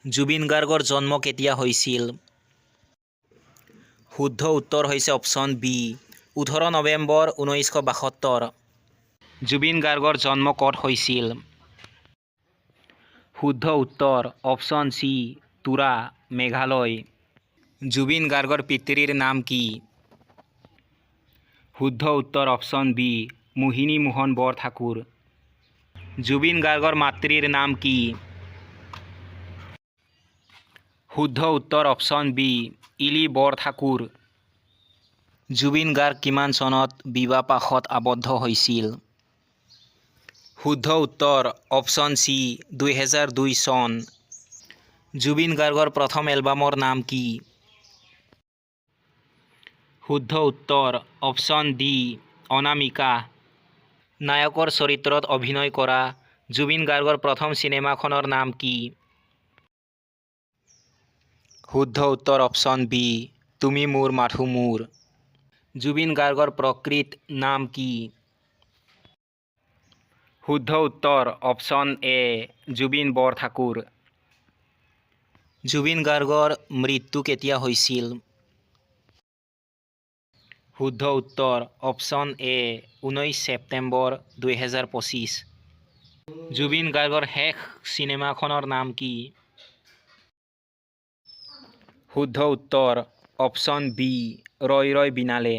জুবিন গাৰ্গৰ জন্ম কেতিয়া হৈছিল? শুদ্ধ উত্তৰ হৈছে অপশ্যন বি 18 নৱেম্বৰ 1972। জুবিন গাৰ্গৰ জন্ম ক'ত হৈছিল? শুদ্ধ উত্তৰ অপশ্যন চি তুৰা, মেঘালয়। জুবিন গাৰ্গৰ পিতৃৰ নাম কি? শুদ্ধ উত্তৰ অপশ্যন বি মোহিনী মোহন বৰঠাকুৰ। জুবিন গাৰ্গৰ মাতৃৰ নাম কি? শুদ্ধ উত্তৰ অপশ্যন বি ইলি বৰঠাকুৰ। জুবিন গাৰ্গ কিমান চনত বিবাহপাশত আবদ্ধ হৈছিল? শুদ্ধ উত্তৰ অপশ্যন চি 2002 চন। জুবিন গাৰ্গৰ প্ৰথম এলবামৰ নাম কি? শুদ্ধ উত্তৰ অপশ্যন ডি অনামিকা। নায়কৰ চৰিত্ৰত অভিনয় কৰা জুবিন গাৰ্গৰ প্ৰথম চিনেমাখনৰ নাম কি? শুদ্ধ উত্তৰ অপশ্যন বি তুমি মোৰ মাথো মোৰ। জুবিন গাৰ্গৰ প্ৰকৃত নাম কি? শুদ্ধ উত্তৰ অপশ্যন এ জুবিন বৰঠাকুৰ। জুবিন গাৰ্গৰ মৃত্যু কেতিয়া হৈছিল? শুদ্ধ উত্তৰ অপশ্যন এ 19 ছেপ্টেম্বৰ 2025। জুবিন গাৰ্গৰ শেষ চিনেমাখনৰ নাম কি? শুদ্ধ উত্তৰ অপশ্যন বি ৰৈ ৰৈ বিনালে।